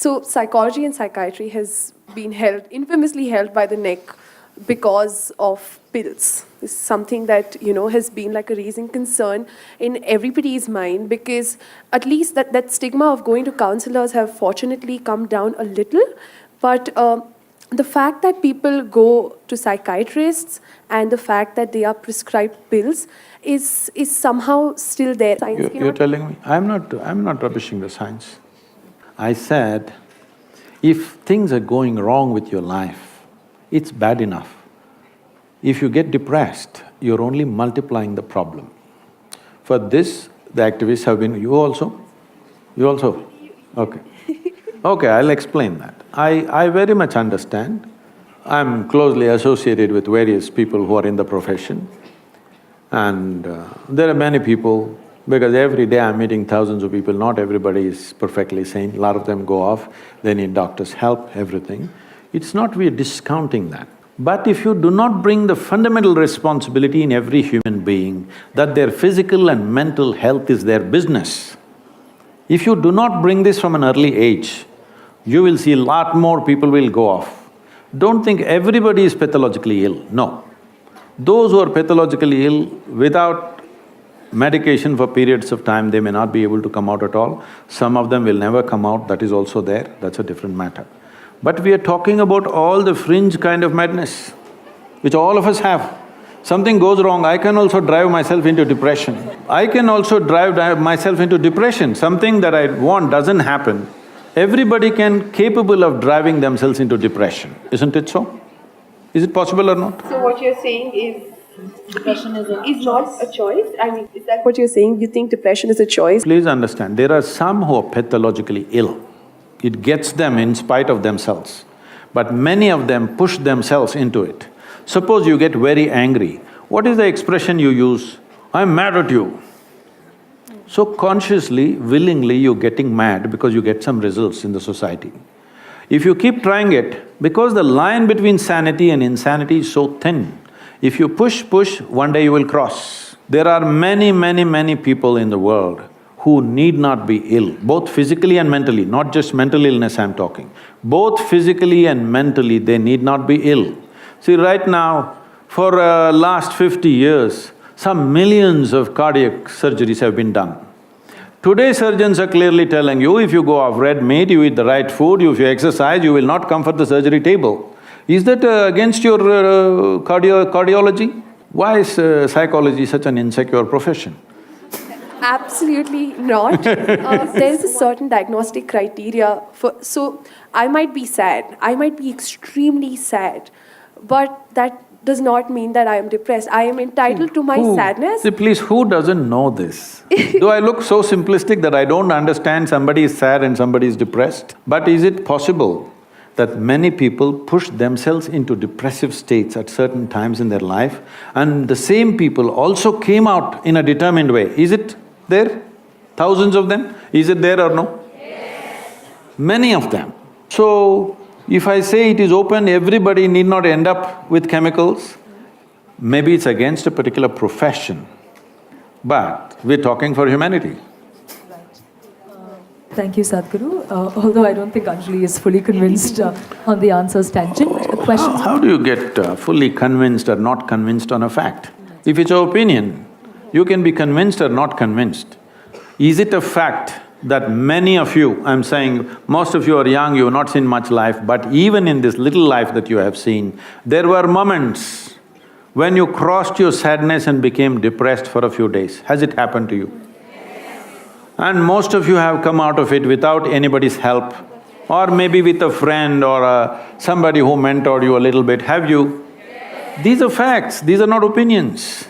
So psychology and psychiatry has been infamously held by the neck because of pills. This is something that, has been like a raising concern in everybody's mind, because at least that stigma of going to counselors have fortunately come down a little. But the fact that people go to psychiatrists and the fact that they are prescribed pills is somehow still there. You're telling me? I'm not rubbishing the science. I said, if things are going wrong with your life, it's bad enough. If you get depressed, you're only multiplying the problem. For this, the activists have been… You also? You also? Okay. Okay, I'll explain that. I very much understand. I'm closely associated with various people who are in the profession, and there are many people, because every day I'm meeting thousands of people, not everybody is perfectly sane, a lot of them go off, they need doctors' help, everything. It's not we're discounting that. But if you do not bring the fundamental responsibility in every human being that their physical and mental health is their business, if you do not bring this from an early age, you will see a lot more people will go off. Don't think everybody is pathologically ill, no. Those who are pathologically ill, without medication for periods of time, they may not be able to come out at all. Some of them will never come out, that is also there, that's a different matter. But we are talking about all the fringe kind of madness, which all of us have. Something goes wrong, I can also drive myself into depression. I can also drive myself into depression. Something that I want doesn't happen. Everybody capable of driving themselves into depression, isn't it so? Is it possible or not? So what you're saying is depression is not a choice? I mean, is that what you're saying? You think depression is a choice? Please understand, there are some who are pathologically ill. It gets them in spite of themselves. But many of them push themselves into it. Suppose you get very angry, what is the expression you use? I'm mad at you. So consciously, willingly you're getting mad because you get some results in the society. If you keep trying it, because the line between sanity and insanity is so thin, if you push, one day you will cross. There are many people in the world who need not be ill, both physically and mentally, not just mental illness I'm talking. Both physically and mentally, they need not be ill. See, right now, for last 50 years, some millions of cardiac surgeries have been done. Today surgeons are clearly telling you, if you go off red meat, you eat the right food, if you exercise, you will not come for the surgery table. Is that against your cardiology? Why is psychology such an insecure profession? Absolutely not. There's a certain diagnostic criteria for… So, I might be sad, I might be extremely sad, but that does not mean that I am depressed. I am entitled to my sadness. See, please, who doesn't know this? Do I look so simplistic that I don't understand somebody is sad and somebody is depressed? But is it possible that many people push themselves into depressive states at certain times in their life, and the same people also came out in a determined way? Is it there? Thousands of them? Is it there or no? Yes. Many of them. So, if I say it is open, everybody need not end up with chemicals, maybe it's against a particular profession, but we're talking for humanity. Thank you, Sadhguru. Although I don't think Anjali is fully convinced on the answer's tangent. Questions? How do you get fully convinced or not convinced on a fact? If it's your opinion, you can be convinced or not convinced. Is it a fact that many of you, I'm saying most of you are young, you have not seen much life, but even in this little life that you have seen, there were moments when you crossed your sadness and became depressed for a few days. Has it happened to you? And most of you have come out of it without anybody's help, or maybe with a friend or somebody who mentored you a little bit, have you? These are facts, these are not opinions.